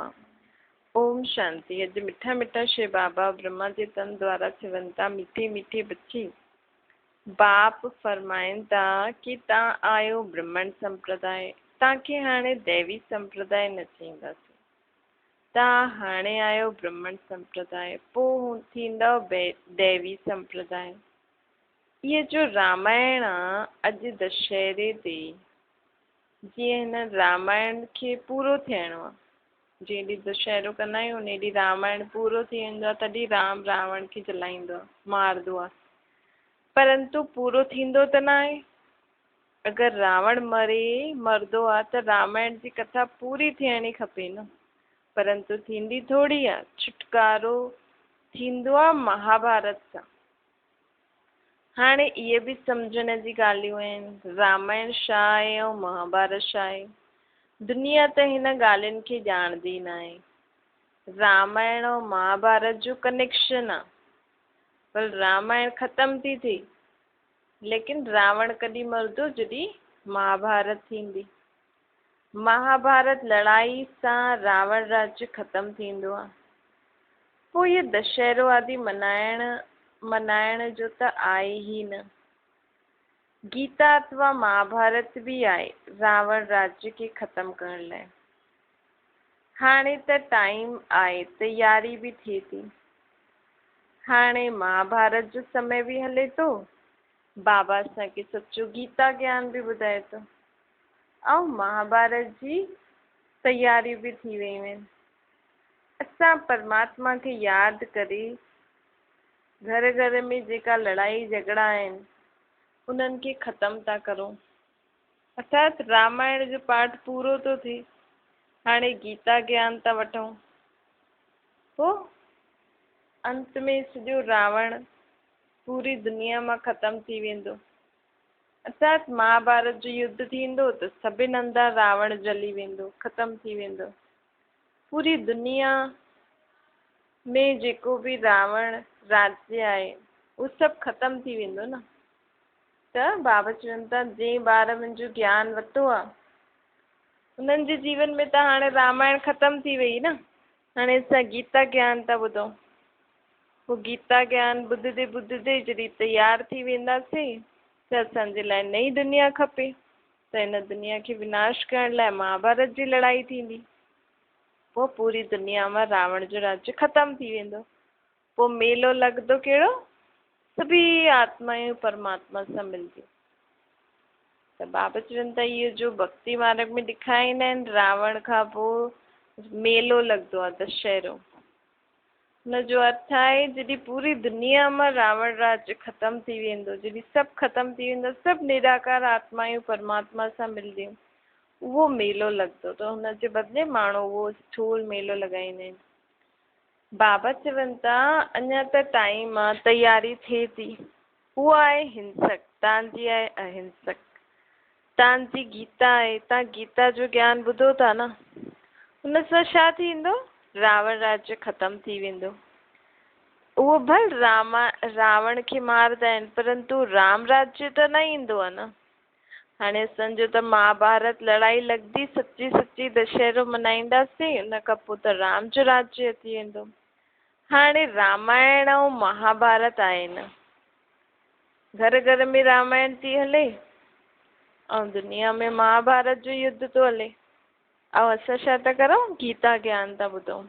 आत्मा। ओम शांति। अज मिठा मिठा शे बाबा ब्रह्मा जे तन द्वारा सिवंता मीठी मीठी बच्ची बाप फरमाइन था कि ता आयो ब्रह्मण संप्रदाय, तव्हांखे हाणे दैवी संप्रदाय न चईंदासीं, तव्हां हाणे आयो ब्रह्मण संप्रदाय, पोइ थींदव दैवी संप्रदाय। ये जो रामायण आहे अॼु दशहरे ते जीअं हिन रामायण खे पूरो थियणो आहे, जंहिं ॾींहुं दशहरो कंदा आहियूं उन ॾींहुं रामायण पूरो थी वेंदो आहे, तॾहिं राम रावण खे जलाईंदो आहे, मारंदो आहे। परंतु पूरो थींदो त न आहे। अगरि रावण मरंदो आहे त रामायण जी कथा पूरी थियणी खपे न, परंतु थींदी थोरी आहे। छुटकारो थींदो आहे महाभारत सां। हाणे इहे बि सम्झण जी ॻाल्हियूं आहिनि, रामायण छा आहे ऐं महाभारत छा आहे। दुनिया त हिन ॻाल्हियुनि खे ॼाणदी न आहे। रामायण ऐं महाभारत जो कनेक्शन आहे, पर रामायण ख़तम थी थिए, लेकिन रावण कॾहिं मरंदो जॾहिं महाभारत थींदी। महाभारत लड़ाई सां रावण राज्य ख़तम थींदो आहे। पोइ इहो दशहरो आदि मनाइण जो त आहे ई न। गीता अथवा महाभारत बि आहे रावण राज्य खे ख़तम करण लाइ। हाणे त टाइम आहे, तयारी बि थिए थी। हाणे महाभारत जो समय बि हले थो, बाबा असांखे सचो गीता ज्ञान बि ॿुधाए थो, ऐं महाभारत जी तयारी बि थी वयूं आहिनि। असां परमात्मा खे यादि करे घर घर में जेका लड़ाई झगड़ा आहिनि उन्हनि खे ख़तम था करूं। अर्थात रामायण जो पाठ पूरो थो थिए, हाणे गीता ज्ञान था वठूं, पोइ अंत में सॼो रावण पूरी दुनिया मां ख़तम थी वेंदो। अर्थात महाभारत जो युद्ध थींदो त सभिनि हंधा रावण जली वेंदो, ख़तम थी वेंदो। पूरी दुनिया में जेको बि रावण राज्य आहे उहो सभु ख़तम थी वेंदो न। त बाबा चवनि था जंहिं ॿार मुंहिंजो ज्ञान वरितो आहे उन्हनि जे जीवन में त हाणे रामायण ख़तम थी वई न। हाणे असां गीता ज्ञान था ॿुधूं, पोइ गीता ज्ञान ॿुधंदे ॿुधंदे जॾहिं तयारु थी वेंदासीं त असांजे लाइ नई दुनिया खपे। त हिन दुनिया खे विनाश करण लाइ महाभारत जी लड़ाई थींदी। पोइ पूरी दुनिया में रावण जो राज्य ख़तम थी वेंदो। पोइ मेलो लॻंदो कहिड़ो, सभी आत्मायूं परमात्मा सां मिलंदियूं। त बाबा चवनि था इहो जो भक्ति मार्ग में ॾेखारींदा आहिनि, रावण खां पोइ मेलो लॻंदो आहे दशहरो। हुनजो अर्थ आहे जॾहिं पूरी दुनिया में रावण राज्य ख़तम थी वेंदो, जॾहिं सभु ख़तम थी वेंदो, सभु निराकार आत्मायूं परमात्मा सां मिलंदियूं, उहो मेलो लॻंदो। त हुनजे बदिले माण्हू उहो स्थूल मेलो लॻाईंदा आहिनि। बाबा चवनि था अञा त टाइम आहे, तयारी थिए थी। उहा आहे हिंसक, तव्हांजी आहे अहिंसक। तव्हांजी गीता आहे, तव्हां गीता जो ज्ञान ॿुधो था न, हुन सां छा थींदो, रावण राज्य ख़तम थी वेंदो। उहो भल रावण खे मारंदा आहिनि, परंतु राम राज्य त न ईंदो आहे न। हाणे असांजो त महाभारत लड़ाई लॻंदी, सची सची दशहरो मल्हाईंदासीं, उन खां पोइ त राम जो राज्य अची वेंदो। हाणे रामायण ऐं महाभारत आहे न, घर घर में रामायण थी हले ऐं दुनिया में महाभारत जो युद्ध थो हले, ऐं असां छा था करूं, गीता ज्ञान था ॿुधूं।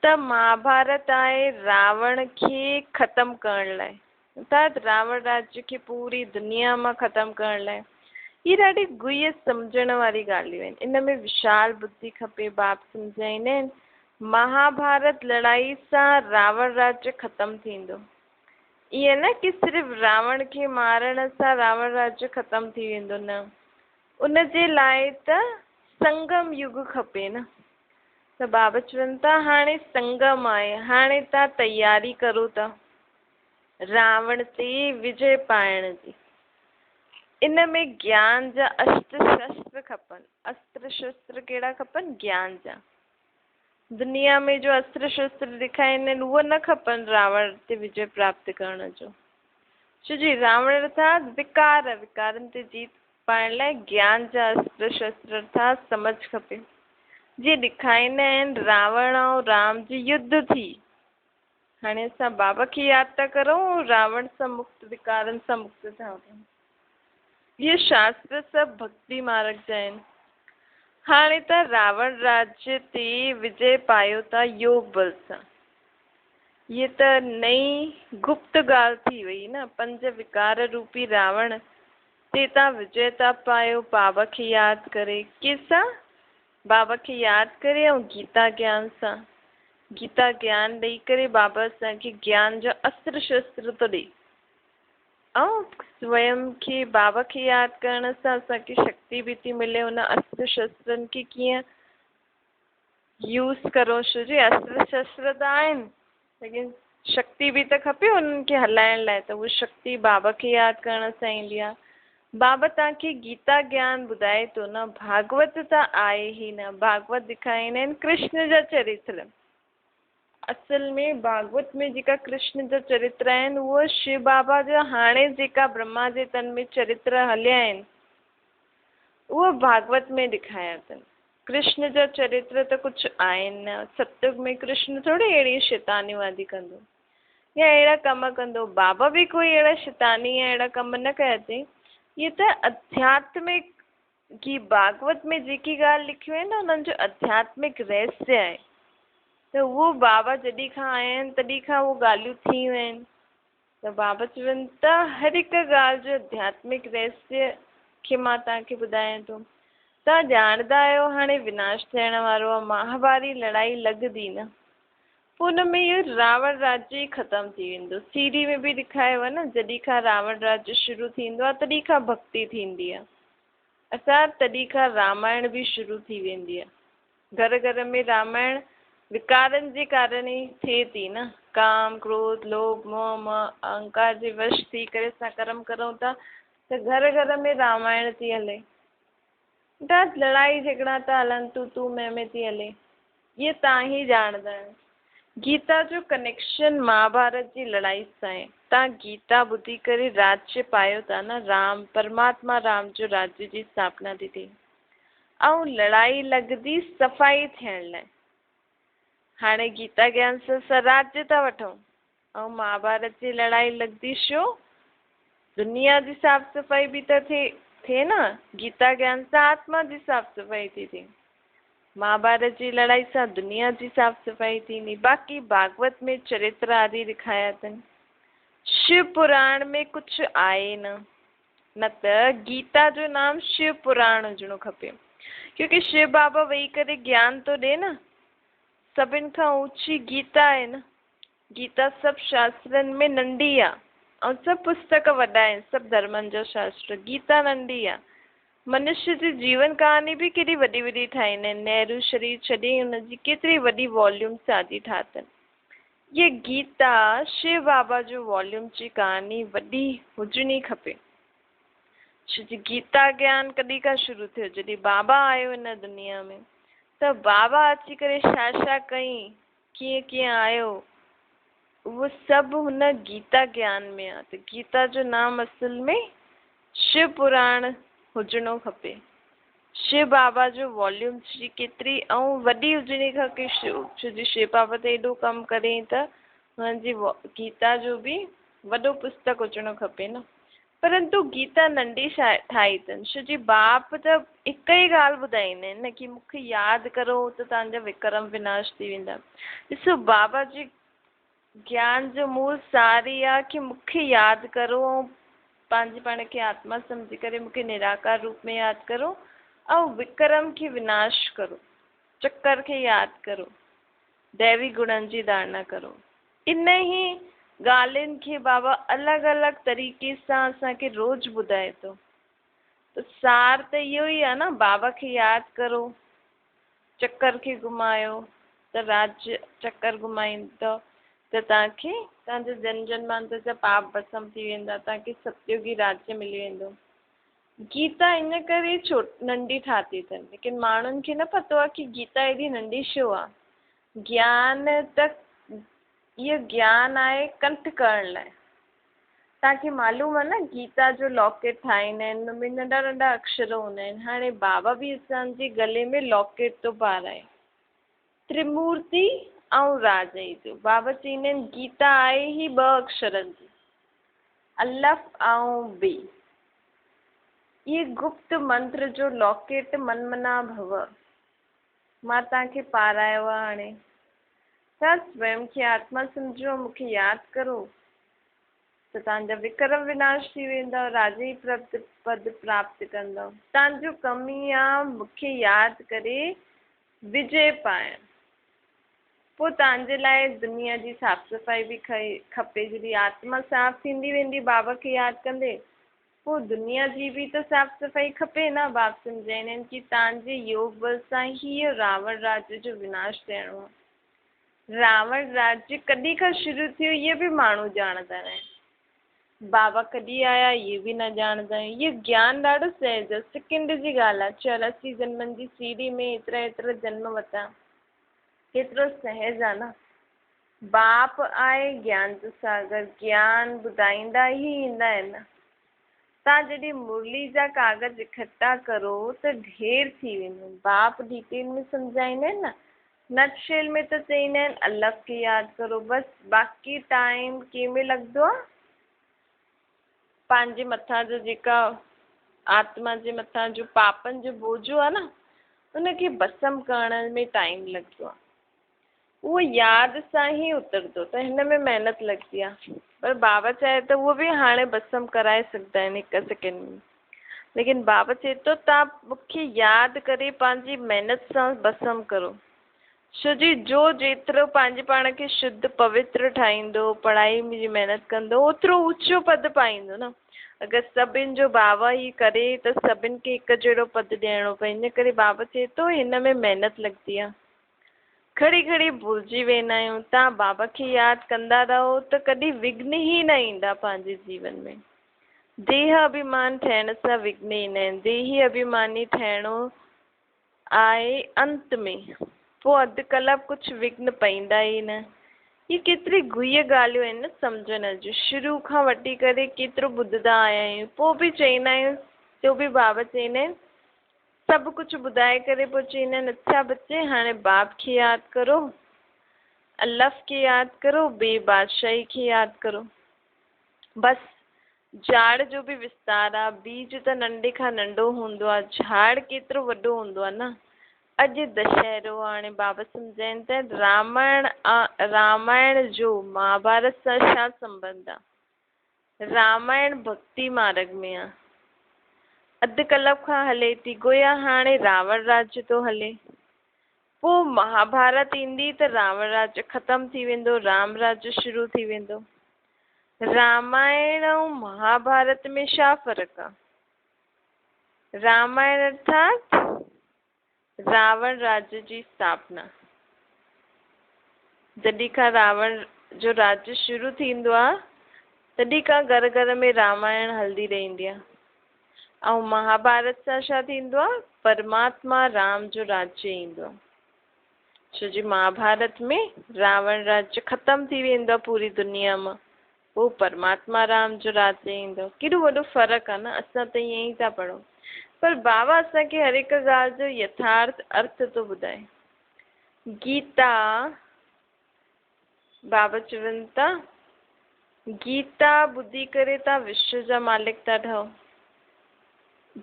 त महाभारत आहे रावण खे ख़तम करण लाइ, अर्थात रावण राज्य खे पूरी दुनिया मां ख़तम करण लाइ। हीअ ॾाढी गुह्य सम्झण वारी ॻाल्हियूं आहिनि, इन में विशाल बुद्धि खपे। बाप सम्झाईंदा आहिनि महाभारत लड़ाई सां रावण राज्य ख़तम थींदो। ईअं न कि सिर्फ़ु रावण खे मारण सां रावण राज्य ख़तम थी वेंदो, न। उन जे लाइ त संगम युग खपे न। त बाबा चवनि था हाणे संगम आहे, हाणे तव्हां तयारी करो था रावण ते विजय पाइण जी। इन में ज्ञान जा अस्त्र शस्त्र खपनि। अस्त्र शस्त्र कहिड़ा खपनि, ज्ञान जा। दुनिया में जो अस्त्र शस्त्र ॾेखारींदा आहिनि उहो न खपनि रावण ते विजय प्राप्त करण जो। छो जी रावण अर्थात विकारनि ते जीत पाइण लाइ ज्ञान जा अस्त्र शस्त्र अर्थात समझ खपे। जे ॾेखारींदा आहिनि रावण ऐं राम जी युद्ध थी। हाणे असां बाबा खे यादि था करूं, रावण सां मुक्त, विकारनि सां मुक्त था थियूं। ये शास्त्र सभु भक्ति मार्ग जा आहिनि। हाणे त रावण राज्य ते विजय पायो था योग बल सां। ये त नई गुप्त ॻाल्हि थी वई न। 5 विकार रूपी रावण ते तव्हां विजय था पायो बाबा खे यादि करे। कंहिंसां? बाबा खे यादि करे ऐं गीता ज्ञान सां। गीता ज्ञान ॾेई करे बाबा असांखे ज्ञान जो अस्त्र शस्त्र थो ॾे। ऐं स्वयं खे बाबा खे यादि करण सां असांखे शक्ति बि थी मिले उन अस्त्र शस्त्रनि खे कीअं यूज़ करो। छो जे अस्त्र शस्त्र त आहिनि, लेकिन शक्ति बि त खपे उन्हनि खे हलाइण लाइ। त उहा शक्ति बाबा खे यादि करण सां ईंदी आहे। बाबा तव्हांखे गीता ज्ञान ॿुधाए थो न। भागवत त आहे ई न। भागवत ॾेखारींदा आहिनि कृष्ण जा चरित्र। असल में भागवत में जेका कृष्ण जा चरित्र आहिनि उहो शिव बाबा जा हाणे जेका ब्रह्मा जे तन में चरित्र हलिया आहिनि उहो भागवत में ॾेखारिया अथनि। कृष्ण जा चरित्र त कुझु आहिनि न। सतयुग में कृष्ण थोरी अहिड़ी शैतानियूं वादी कंदो या अहिड़ा कम कंदो। बाबा बि कोई अहिड़ा शैतानी या अहिड़ा कम न कया अथई। ये त आध्यात्मिक की भागवत में जेकी ॻाल्हि लिखियूं आहिनि न उन्हनि जो आध्यात्मिक रहस्य आहे। त उहो बाबा जॾहिं खां आया आहिनि तॾहिं खां उहो ॻाल्हियूं थी वियूं आहिनि। त बाबा चवनि था हर हिकु ॻाल्हि जो आध्यात्मिक रहस्य खे मां तव्हांखे ॿुधायां थो। तव्हां ॼाणंदा आहियो हाणे विनाश थियण वारो आहे। महाभारी लड़ाई लॻंदी न, पोइ हुन में इहो रावण राज्य ई ख़तमु थी वेंदो। सीरी में बि ॾेखारियो आहे न, जॾहिं खां रावण राज्य शुरू थींदो आहे तॾहिं खां भक्ति थींदी आहे। असां तॾहिं खां रामायण बि शुरू थी वेंदी आहे। घर घर में रामायण विकारनि जे कारण ई थिए थी न। काम, क्रोध, लोभ, मोह, अहंकार जे वश थी करे असां कर्म करूं था त घर घर में रामायण थी हले। त लड़ाई झगड़ा था हलनि, तू मैं थी हले। ये तव्हां ई ॼाणंदा आहियो। गीता जो कनेक्शन महाभारत जी लड़ाई सां आहे। तव्हां गीता ॿुधी करे राज्य पायो था न। राम, परमात्मा राम जो राज्य जी स्थापना थी थिए ऐं लड़ाई लॻंदी सफ़ाई थियण लाइ। हाणे गीता ज्ञान सां असां राज्य था वठूं ऐं महाभारत जी लड़ाई लॻंदी छो? दुनिया जी साफ़ सफ़ाई बि त थिए न। गीता ज्ञान सां आत्मा जी साफ़ सफ़ाई थी थिए। महाभारत जी लड़ाई सां दुनिया जी साफ़ सफ़ाई थींदी। बाक़ी भागवत में चरित्र आदि ॾेखारिया अथनि। शिव पुराण में कुझु आहे न त गीता जो नाम शिव पुराण हुजणो खपे। क्योंकि शिव बाबा वेही करे ज्ञान तो ॾे न। सभिनि खां ऊची गीता आहे न। गीता सभु शास्त्रनि में नंढी आहे ऐं सभु पुस्तक वॾा आहिनि, सभु धर्मनि जा शास्त्र। गीता नंढी आहे। मनुष्य जी जीवन कहानी बि केॾी वॾी वॾी ठाहींदा आहिनि। नेहरू शरीर छॾे हुनजी केतिरी वॾी वॉल्यूम्स आदि ठातनि। ये गीता शिव बाबा जो वॉल्यूम जी कहानी वॾी हुजणी खपे। छो जी गीता ज्ञान कॾहिं खां शुरू थियो? जॾहिं बाबा आयो हिन दुनिया में। त बाबा अची करे छा कई, कीअं कीअं आयो, उहो सभु हुन गीता ज्ञान में आहे। त गीता जो नाम असल में शिव पुराण हुजणो खपे। शिव बाबा जो वॉल्यूम जी केतिरी ऐं वॾी हुजणी खपे। छो जी शिव बाबा त एॾो कमु करे त हुनजी गीता जो बि वॾो पुस्तक हुजणो खपे न। परंतु गीता नंढी ठाही अथनि। छो जी बाप त हिकु ई ॻाल्हि ॿुधाईंदा आहिनि न कि मूंखे यादि करो त तव्हांजा विक्रम विनाश थी वेंदा। ॾिसो बाबा जी ज्ञान जो मूल सार ई आहे कि मूंखे यादि करो ऐं पंहिंजे पाण खे आत्मा सम्झी करे मूंखे निराकार रूप में यादि करो ऐं विक्रम खे विनाश करो, चक्कर खे यादि करो, दैवी गुणनि जी धारणा करो। इन ई ॻाल्हियुनि खे बाबा अलॻि अलॻि तरीक़े सां असांखे रोज़ु ॿुधाए थो। त सार त इहो ई आहे न, बाबा खे यादि करो, चक्कर खे घुमायो त राज्य चक्कर घुमाईंदो त तव्हांखे तव्हांजा जन्म जन्मांतर जा पाप भस्म थी वेंदा। तव्हांखे सतयुगी राज्य मिली वेंदो। गीता इन करे नंढी ठाती अथनि, लेकिन माण्हुनि खे न पतो आहे कि गीता एॾी नंढी छो आहे। ज्ञान त इहो ज्ञान आहे कंठ करण लाइ। तव्हांखे मालूम आहे न गीता जो लॉकेट ठाहींदा आहिनि हुनमें नंढा नंढा अक्षर हूंदा आहिनि। हाणे बाबा बि असांजे गले में लॉकेट थो पाराए त्रिमूर्ति ऐं राजई जो। बाबा चईंदा आहिनि गीता आहे ई 2 अक्षरनि जी, अलफ ऐं बे। ये गुप्त मंत्र जो लॉकेट मनमना भव मां तव्हांखे पारायो आहे। हाणे तव्हां स्वयं खे आत्मा सम्झो, मूंखे यादि करो त तव्हांजा विक्रम विनाश थी वेंदव, राजे पद प्राप्त कंदव। तव्हांजो कमु ई आहे मूंखे यादि करे विजय पाइण। पोइ तव्हांजे लाइ दुनिया जी साफ़ सफ़ाई बि खपे। जॾहिं आत्मा साफ़ थींदी वेंदी बाबा खे यादि कंदे, पोइ दुनिया जी बि त साफ़ सफ़ाई खपे न। बाबा सम्झाईंदा आहिनि कि तव्हांजे योग बल सां ही रावण राज्य जो विनाश थियणो आहे। रावण राज्य कॾहिं खां शुरू थियो इहे बि माण्हू ॼाणंदा न आहिनि। बाबा कॾहिं आया इहे बि न ॼाणंदा आहियूं। इहो ज्ञान ॾाढो सहज आहे, सेकेंड जी ॻाल्हि आहे। 84 जन्मनि जी सीढ़ी में एतिरा जन्म वरिता, केतिरो सहज आहे न। बाप आहे ज्ञान जो सागर, ज्ञान ॿुधाईंदा ई ईंदा आहिनि। तव्हां जॾहिं मुरली जा कागज़ इकट्ठा करो त ढेर थी वेंदो। बाप डिटेल में सम्झाईंदा आहिनि न। नटशेल में त चईंदा आहिनि अलॻि खे यादि करो बसि। बाक़ी टाइम कंहिंमें लॻंदो आहे? पंहिंजे मथां जो जेका आत्मा जे मथां जो पापनि जो बोझो आहे न, उनखे भस्म करण में टाइम लॻंदो आहे। उहो यादि सां ई उतरंदो, त हिन में महिनत लॻंदी आहे। पर बाबा चाहे त उहो बि हाणे भस्म कराए सघंदा आहिनि 1 सेकेंड में। लेकिन बाबा चए थो तव्हां मूंखे यादि करे पंहिंजी महिनत सां भस्म करो। छो जो जेतिरो पंहिंजे पाण खे शुद्ध पवित्र ठाहींदो, पढ़ाई में जी महिनत कंदो, ओतिरो ऊचो पद पाईंदो न। अगरि सभिनि जो बाबा ई करे त सभिनि खे हिकु जहिड़ो पद ॾियणो पए। इन करे बाबा चए थो हिन में महिनत लॻंदी आहे। घड़ी घड़ी भुलिजी वेंदा आहियूं। तव्हां बाबा खे यादि कंदा रहो त कॾहिं विघ्न ई न ईंदा पंहिंजे जीवन में। देह अभिमान ठहिण सां विघ्न ईंदा आहिनि। देही अभिमानी ठहिणो आहे अंत में, पोइ अधु कलाक कुझु विघ्न पईंदा ई न। ये केतिरी गुह्य ॻाल्हियूं आहिनि न सम्झण जूं। शुरू खां वठी करे केतिरो ॿुधंदा आया आहियूं, पोइ बि चईंदा आहियूं, तो बि बाबा चईंदा आहिनि सभु कुझु ॿुधाए करे पोइ चईंदा आहिनि अच्छा बच्चे हाणे बाप खे यादि करो, अल्लाह खे यादि करो, ॿिए बादशाही खे यादि करो। बसि झाड़ जो बि विस्तार आहे। बीज त नंढे खां नंढो हूंदो आहे, झाड़ केतिरो वॾो हूंदो आहे न। अॼु दशहरो आहे। हाणे बाबा सम्झाइनि त रामायण जो महाभारत सां छा संबंध आहे। रामायण भक्ति मार्ग में आहे। अधु कलाक खां हले थी, गोया हाणे रावण राज्य थो हले। पोइ महाभारत ईंदी त रावण राज्य ख़तम थी वेंदो, राम राज्य शुरू थी वेंदो। रामायण ऐं महाभारत में छा फ़र्क़ु आहे? रामायण अर्थात रावण राज्य जी स्थापना। जॾहिं खां रावण जो राज्य शुरू थींदो आहे तॾहिं खां घर घर में रामायण हलंदी रहंदी आहे। ऐं महाभारत सां छा थींदो आहे? परमात्मा राम जो राज्य ईंदो आहे। छो जी महाभारत में रावण राज्य ख़तम थी वेंदो आहे पूरी दुनिया मां, पोइ परमात्मा राम जो राज्य ईंदो। केॾो वॾो फ़र्क़ु आहे न। असां त ईअं ई था पढ़ूं, पर बाबा असांखे हर हिकु ॻाल्हि जो यथार्थ अर्थ थो ॿुधाए। गीता, बाबा चवनि था गीता ॿुधी करे तव्हां विश्व जा मालिक था ठहो।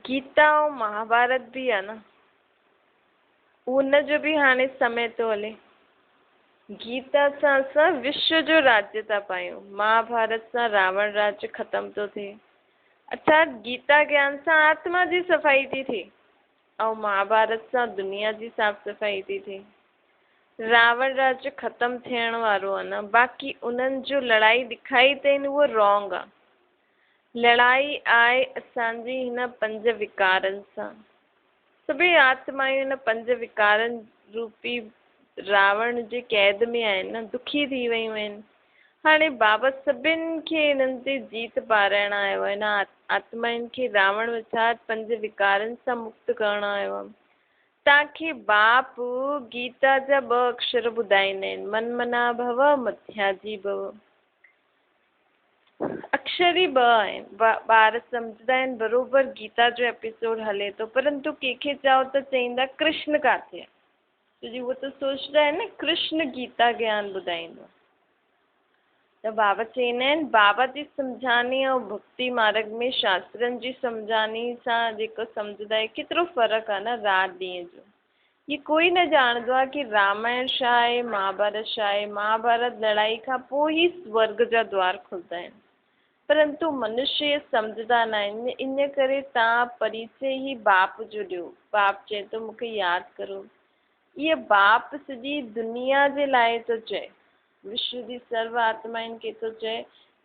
गीता ऐं महाभारत बि आहे न, उन जो बि हाणे समय थो हले। गीता सां असां विश्व जो राज्य था पायूं, महाभारत सां रावण राज्य ख़तम थो थिए। अर्थात गीता ज्ञान सां आत्मा जी सफ़ाई थी थिए ऐं महाभारत सां दुनिया जी साफ़ सफ़ाई थी थिए। रावण राज्य ख़तम थियण वारो आहे न। बाक़ी उन्हनि जो लड़ाई ॾेखारी अथईं उहो रॉन्ग आहे। लड़ाई आहे असांजी हिन 5 विकारनि सां। सभई आत्मायूं हिन 5 विकारनि रूपी रावण जे क़ैद में आहिनि न, दुखी थी वियूं आहिनि। हाणे बाबा सभिनि खे हिननि ते जीत पाराइण आयो आहे। हिन आत्माउनि खे रावण अर्थात 5 विकारनि सां मुक्त करणु आयो आहे। तव्हांखे बाप गीता जा 2 अक्षर ॿुधाईंदा आहिनि, मनमना भव मध्याजी भव। अक्षर ई ॿ आहिनि। ॿार सम्झंदा आहिनि बरोबरु गीता जो एपिसोड हले थो, परंतु कंहिंखे चओ त चईंदा कृष्ण काथे आहे, छोजी उहो त सोचंदा आहिनि न कृष्ण गीता ज्ञान ॿुधाईंदो। त बाबा चवंदा आहिनि बाबा जी सम्झानी ऐं भक्ति मार्ग में शास्त्रनि जी सम्झानी सां जेको सम्झंदा आहे केतिरो फ़र्क़ु आहे न राति ॾींहं जो। ये कोई न ॼाणंदो आहे कि रामायण छा आहे, महाभारत छा आहे। महाभारत लड़ाई खां पोइ ई स्वर्ग जा द्वार खुलंदा आहिनि, परंतु मनुष्य सम्झंदा न आहिनि। इन करे तव्हां परिचय ई बाप जो ॾियो। बाप चए थो मूंखे यादि करो। इहे बाप सॼी दुनिया जे लाइ थो चए, विश्व जी सर्व आत्माउनि खे थो चए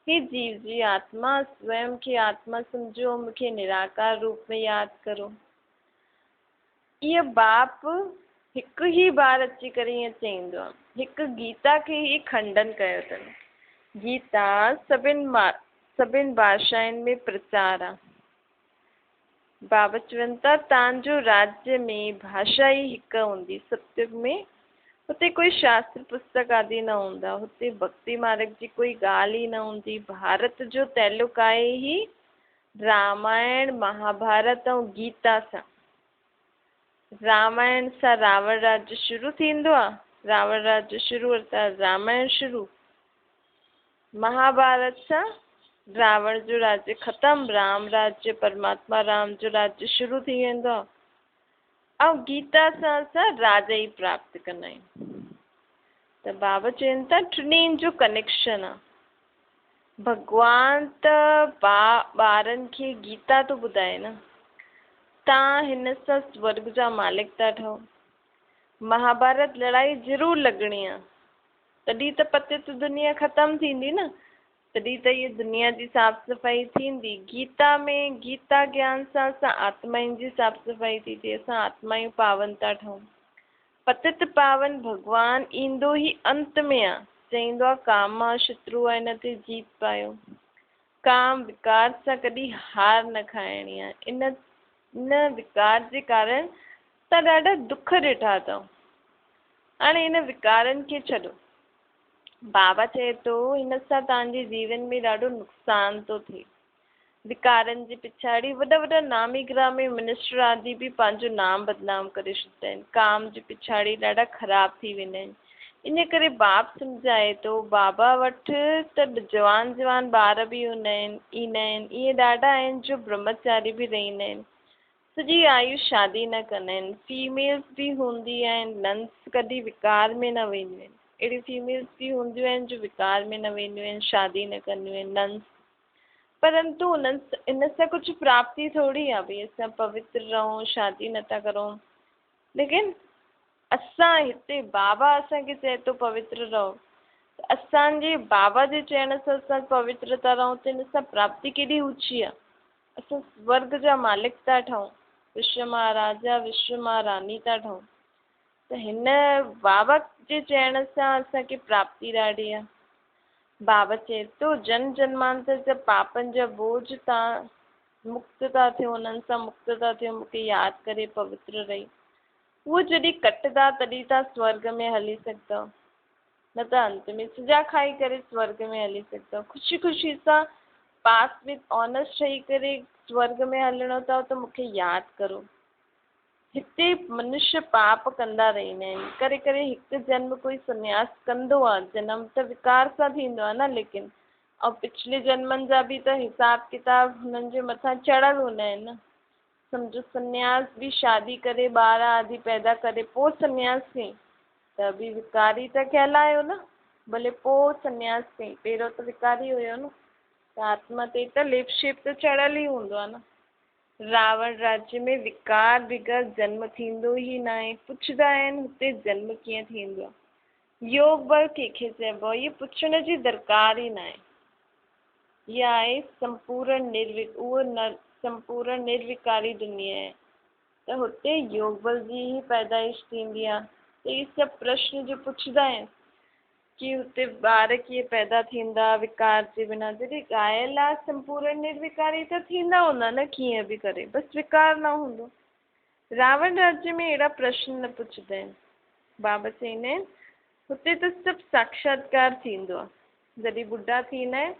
हे जीव जी आत्मा स्वयं खे आत्मा सम्झो, मूंखे निराकार रूप में यादि करो। इहे बाप हिकु ई बार अची करे ईअं चईंदो आहे। हिकु गीता खे ई खंडन कयो अथनि। गीता सभिनि भाषाउनि में प्रचार आहे। बाबा चवनि था तव्हांजो राज्य में भाषा ई हिकु हूंदी। सत्युग में हुते कोई शास्त्र पुस्तक आदि न हूंदा, हुते भक्ति मार्ग जी कोई ॻाल्हि ई न हूंदी। भारत जो तैलुक आहे ई रामायण महाभारत ऐं गीता सां। रामायण सां रावण राज्य शुरू थींदो आहे, रावण राज्य शुरू अर्थात रामायण शुरू। महाभारत सां रावण जो राज्य ख़तमु, राम राज्य परमात्मा राम जो राज्य शुरू थी वेंदो आहे। ऐं गीता सां असां राज ई प्राप्त कंदा आहियूं। त बाबा चवनि था टिन्हिनि जो कनेक्शन आहे। भॻवान त ॿारनि खे गीता थो ॿुधाए न, तव्हां हिन सां स्वर्ग जा मालिक था ठहो। महाभारत लड़ाई ज़रूरु लॻणी आहे, तॾहिं त पतित दुनिया ख़तमु थींदी न, तॾहिं त इहा दुनिया जी साफ़ सफ़ाई थींदी। गीता में गीता ज्ञान सां असां आत्माउनि जी साफ़ सफ़ाई थी थिए, असां आत्मायूं पावन था ठहूं। पतित पावन भॻवान ईंदो ई अंत में आहे। चईंदो आहे काम मां शत्रु आहे हिन ते जीत पायो। काम विकार सां कॾहिं हार न खाइणी आहे। इन विकार जे कारण तव्हां ॾाढा दुख ॾिठा अथव। हाणे इन विकारनि खे छॾो। बाबा चए थो हिन सां तव्हांजे जीवन में ॾाढो नुक़सानु थो थिए। विकारनि जे पिछाड़ी वॾा वॾा नामी ग्रामी मिनिस्टर आदि बि पंहिंजो नाम बदनाम करे छॾींदा आहिनि। काम जे पिछाड़ी ॾाढा ख़राब थी वेंदा आहिनि। इन करे बाप सम्झाए थो बाबा वटि त जवान जवान ॿार बि ईंदा आहिनि। इहे ॾाढा आहिनि जो ब्रह्मचारी बि रहंदा आहिनि, सॼी आयु शादी न कंदा आहिनि। फीमेल्स बि हूंदी आहिनि, नंस कॾहिं विकार में न वेंदियूं आहिनि। अहिड़ी फीमेल्स बि हूंदियूं आहिनि जो विकार में न वेंदियूं आहिनि, शादी न कंदियूं आहिनि नंस। परंतु इन सां कुझु प्राप्ति थोरी आहे भई असां पवित्र रहूं, शादी नथा करूं। लेकिन असां हिते बाबा असांखे चए थो पवित्र रहो, असांजे बाबा जे चइण सां असां पवित्र था रहूं त हिन सां प्राप्ति केॾी ऊची आहे। असां स्वर्ग जा मालिक था ठहूं, विश्व मां राजा विश्व मां रानी था ठहूं। त हिन बाबा जे चइण सां असांखे प्राप्ति ॾाढी आहे। बाबा चए थो जन्म जन्मांतर जा पापनि जा बोझ तव्हां मुक्त था थियो, उन्हनि सां मुक्त था थियो, मूंखे यादि करे पवित्र रही। उहो जॾहिं कटंदा तॾहिं तव्हां स्वर्ग में हली सघंदव, न त अंत में सजा खाई करे स्वर्ग में हली सघंदव। ख़ुशी ख़ुशी सां पास विद ऑनर्स ठही करे स्वर्ग में हलणो अथव त मूंखे यादि करो। हिते मनुष्य पाप कंदा रहंदा आहिनि, करे करे हिकु जन्म कोई संन्यास कंदो आहे। जनम त विकार सां थींदो आहे न, लेकिन ऐं पिछले जन्मनि जा बि त हिसाब किताब हुननि जे मथां चढ़ियल हूंदा आहिनि न। सम्झो संन्यास बि शादी करे ॿार आदि पैदा करे पोइ संन्यास कई त बि विकारी त कहलायो न, भले पोइ संन्यास कई, पहिरियों त विकारी हुयो न। त आत्मा ते त लेप शेप त चढ़ियल ई हूंदो आहे न। रावण राज्य में विकार बिगर जन्म थींदो ई न आहे। पुछंदा आहिनि हुते जन्म कीअं थींदो आहे। योग बल कंहिंखे चइबो आहे, इहे पुछण जी दरकार ई न आहे। इहा आहे संपूर्ण निर्विकारी दुनिया आहे। त हुते योग बल जी ई पैदाइश थींदी आहे। त इहे सभु प्रश्न जो पुछंदा आहिनि कि हुते ॿार कीअं पैदा थींदा विकार जे बिना। जॾहिं ॻाल्हि आहे संपूर्ण निर्विकारी त थींदा हूंदा न कीअं बि करे, बसि विकार न हूंदो। रावण राज्य में अहिड़ा प्रश्न न पुछंदा आहिनि। बाबा चवंदा आहिनि हुते त सभु साक्षात्कार थींदो आहे। जॾहिं ॿुढा थींदा आहिनि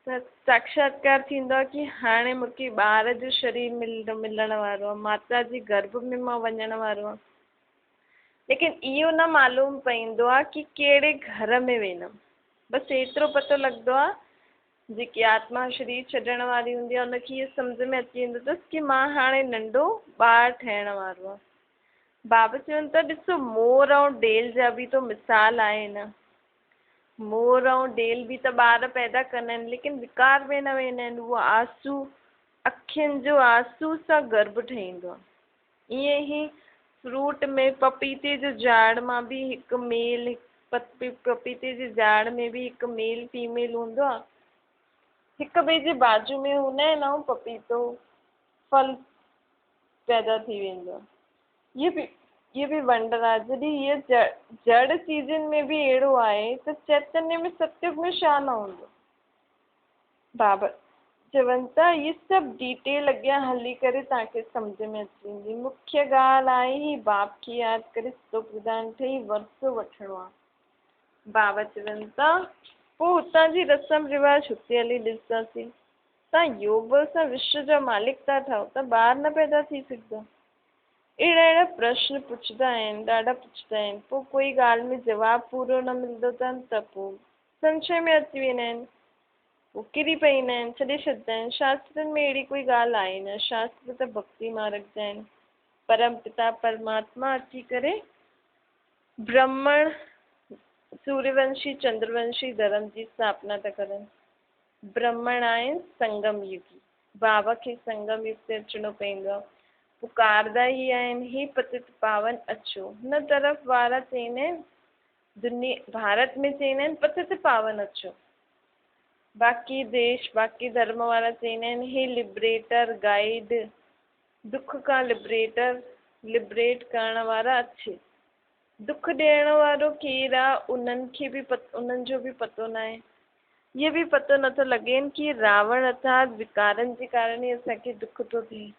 त साक्षात्कार थींदो आहे कि हाणे मूंखे ॿार जो शरीर मिलण वारो आहे, माता जी गर्भ में मां वञण वारो आहे। लेकिन इहो न मालूम पवंदो आहे कि कहिड़े घर में वेंदमि। बसि एतिरो पतो लॻंदो आहे, जेकी आत्मा शरीर छॾण वारी हूंदी आहे उनखे इहो सम्झ में अची वेंदो अथसि कि मां हाणे नंढो ॿार ठहिण वारो आहे। बाबा चवनि था, ॾिसो मोर ऐं डेल जा बि तो मिसाल आहे न। मोर ऐं डेल बि त ॿार पैदा कंदा आहिनि, लेकिन विकार में न वेंदा आहिनि। उहो आंसू, अखियुनि जो आंसू सां गर्भ ठहींदो आहे। ईअं ई फ्रूट में पपीते जो झाड़ मां बि हिकु मेल, पपीते जे झाड़ में बि हिकु मेल फीमेल हूंदो आहे। हिक ॿिए जे बाजू में हूंदा आहिनि ऐं पपीतो फल पैदा थी वेंदो आहे। इहो बि वंडर आहे। जॾहिं हीअ जड़ सीजन में बि अहिड़ो आहे त चैतन्य में सत्युग में छा न हूंदो। बाबा चवनि था, इहे सभु डिटेल अॻियां हली करे तव्हांखे सम्झ में अची वेंदी। मुख्य ॻाल्हि आहे ही बाप खे यादि करे सुख विधान ठही वरिसो वठिणो आहे। बाबा चवनि था, पोइ हुतां जी रस्म रिवाज हुते हली ॾिसंदासीं। तव्हां योग बल सां विश्व जा मालिक था ठहो त ॿार न पैदा थी सघंदा। अहिड़ा प्रश्न पुछंदा आहिनि, ॾाढा पुछंदा आहिनि। पोइ कोई ॻाल्हि में जवाबु पूरो न मिलंदो अथनि त पोइ संशय में अची वेंदा आहिनि, पोइ किरी पवंदा आहिनि, छॾे छॾंदा आहिनि। शास्त्रनि में अहिड़ी कोई ॻाल्हि आहे न। शास्त्र त भक्ति मार्ग जा आहिनि। परम पिता परमात्मा अची करे ब्राह्मण, सूर्यवंशी, चंद्रवंशी धर्म जी स्थापना था करनि। ब्राह्मण आहिनि संगम युगी। बाबा खे संगम युग ते अचिणो पवंदो आहे। पुकारदा ई आहिनि, हे पतित पावन अचो। हुन तरफ़ वारा चवंदा आहिनि, दुनिया भारत में चवंदा आहिनि पतित पावन अचो। बाक़ी देश, बाक़ी धर्म वारा चवंदा आहिनि, हे लिबरेटर गाइड, दुख खां लिबरेट करण वारा अचे। दुख ॾियण वारो केरु आहे उन्हनि जो बि पतो न आहे। इहो बि पतो नथो लॻेनि कि रावण अर्थात विकारनि जे कारण ई असांखे दुख थो थिए।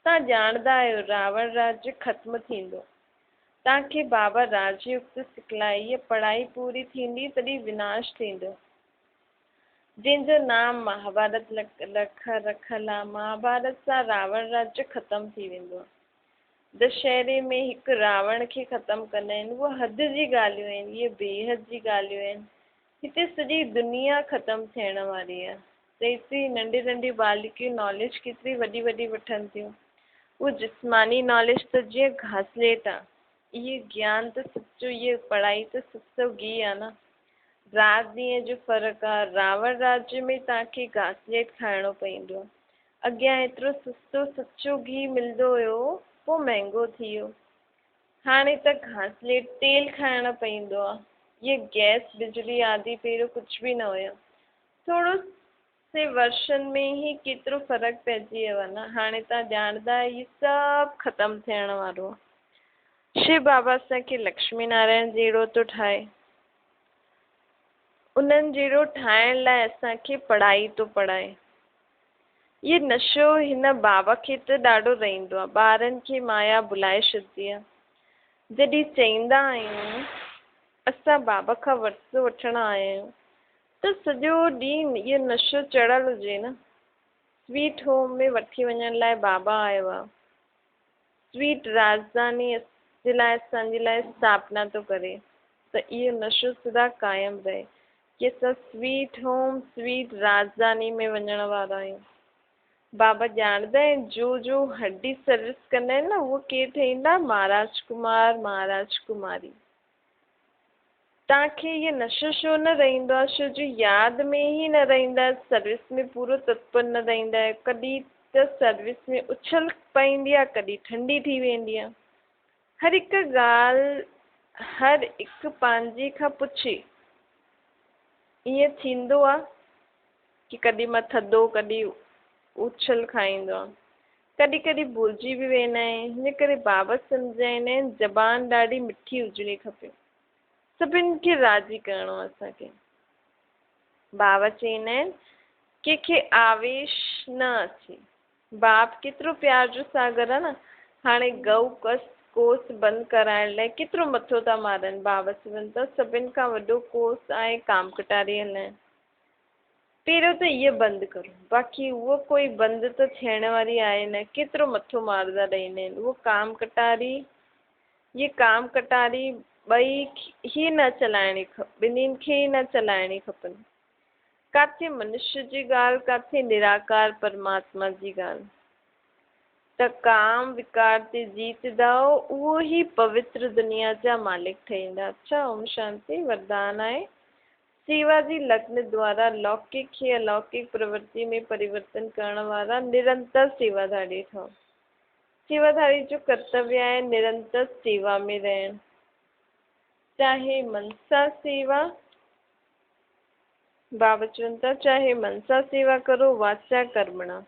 तव्हां ॼाणदा आहियो रावण राज्य ख़त्म थींदो। तव्हांखे बाबा राजयोग ते सिखलाई, हीअ पढ़ाई पूरी थींदी तॾहिं विनाश थींदो। जंहिंजो नाम महाभारत रखियलु आहे। महाभारत सां रावण राज्य ख़त्म थी वेंदो आहे। दशहरे में हिकु रावण खे ख़त्म कंदा आहिनि। उहा हद जी ॻाल्हियूं आहिनि, इहे बेहद जी ॻाल्हियूं आहिनि। हिते सॼी दुनिया ख़त्म थियण वारी आहे। त एतिरी नंढी नंढी बालिकियूं नॉलेज केतिरी वॾी वॾी वठनि थियूं। उहो जिस्मानी नॉलेज त जीअं घासलेट आहे। इहे ज्ञान त सचो, इहे पढ़ाई त सचो गिहु आहे न। राति ॾींहं जो फ़र्क़ु आहे। रावण राज्य में तव्हांखे घासलेट खाइणो पवंदो। अॻियां एतिरो सस्तो सचो गिहु मिलंदो हुयो, पोइ महांगो थी वियो। हाणे त घासलेट तेल खाइणो पवंदो आहे। इहे गैस बिजली आदि पहिरियों कुझु बि न हुयो। थोरो से वर्षनि में ई केतिरो फ़र्क़ु पइजी वियो आहे न। हाणे तव्हां ॼाणदा, इहे सभु ख़त्म थियण वारो आहे। शिव बाबा असांखे लक्ष्मी नारायण जहिड़ो थो ठाहे। उन्हनि जहिड़ो ठाहिण लाइ असांखे पढ़ाई थो पढ़ाए। इहे नशो हिन बाबा खे त ॾाढो रहंदो आहे। ॿारनि खे माया भुलाए छॾंदी आहे। जॾहिं चवंदा आहियूं असां बाबा खां वरिसो वठण आया आहियूं त सॼो ॾींहुं इहो नशो चढ़ियल हुजे न। स्वीट होम में वठी वञण लाइ बाबा आयो आहे। स्वीट राजधानी जे लाइ असांजे लाइ स्थापना थो करे त इहो नशो सदा क़ाइमु रहे कि असां स्वीट होम, स्वीट राजधानी में वञण वारा आहियूं। बाबा ॼाणदा आहिनि, जो हड्डी सर्विस कंदा आहिनि न, उहो केरु ठहींदा? महाराज कुमार, महाराज कुमारी। तव्हांखे इहो नशो छो न रहंदो आहे? छो जो यादि में ई न रहंदा, सर्विस में पूरो तत्पर न रहंदा आहियो। कॾहिं त सर्विस में उछल पवंदी आहे, कॾहिं ठंडी थी वेंदी आहे। हर हिकु ॻाल्हि हर हिकु पंहिंजे खां पुछे। ईअं थींदो आहे कि कॾहिं मां थधो, कॾहिं उछल खाईंदो आहे। कॾहिं कॾहिं भुलिजी बि वेंदा आहिनि। हिन करे बाबा सम्झाईंदा आहिनि, ज़बान ॾाढी मिठी हुजणी खपे। सभिनि खे राज़ी करिणो आहे असांखे। बाबा चवंदा आहिनि, कंहिंखे आवेश न अचे। बाप केतिरो प्यार जो सागर आहे न। हाणे गऊ कोर्स बंदि कराइण लाइ केतिरो मथो था मारनि। बाबा चवनि था, सभिनि खां वॾो कोर्स आहे काम कटारीअ लाइ। पहिरियों त इहे बंदि करो, बाक़ी उहो कोई बंदि त थियण वारी आहे न। केतिरो मथो मारदा रहंदा आहिनि। उहो काम कटारी, ये काम कटारी ॿई ही न चलाइणी ॿिन्हिनि खे ई न चलाइणी खपनि। काथे मनुष्य जी ॻाल्हि, काथे निराकार परमात्मा जी ॻाल्हि। त काम विकार ते जीतदाओ, उहो ही पवित्र दुनिया जा मालिक ठहींदा। अच्छा, ओम शांति। वरदान आहे सेवा जी लग्न द्वारा लौकिक खे अलौकिक प्रवृत्ति में परिवर्तन करण वारा निरंतर सेवाधारी ठहो। सेवाधारी जो कर्तव्य आहे निरंतर सेवा में रहण, चाहे मनसा सेवा, बाबा चवनि था चाहे मनसा सेवा करो वाचा कर्मणा।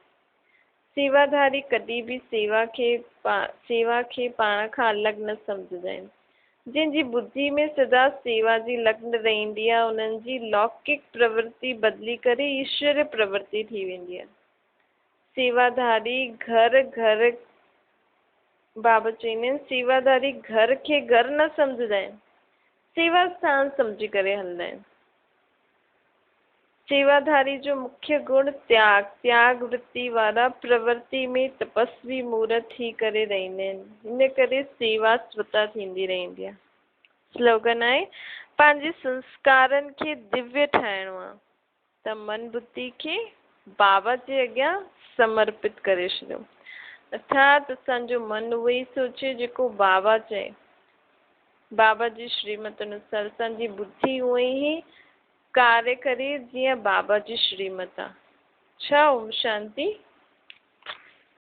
सेवाधारी कॾहिं बि सेवा खे पाण खां अलॻि न सम्झंदा आहिनि। जिनजी बुद्धि में सदा सेवा जी लग्न रहंदी आहे, उन्हनि जी लौकिक प्रवृत्ति बदिली करे ईश्वर प्रवृत्ति थी वेंदी आहे। सेवाधारी घर घर, बाबा चवंदा आहिनि सेवाधारी घर खे घर न सम्झंदा आहिनि, सेवा स्थान सम्झी करे हलंदा आहिनि। सेवाधारी जो मुख्य गुण त्याग वृत्ति वारा प्रवृत्ति में तपस्वी मूर्त थी करे रहंदा आहिनि। हिन करे सेवा स्वतः थींदी रहंदी आहे। स्लोगन आहे पंहिंजे संस्कारनि खे दिव्य ठाहिणो आहे, त मन बुद्धि खे बाबा जे अॻियां समर्पित करे छॾियो। अर्थात असांजो मन उहो ई सोचे जेको बाबा चए, बाबा जी श्रीमत अनुसार असांजी बुद्धि उहो ई कार्य करे जीअं बाबा जी श्रीमत आहे। छा ओम शांति।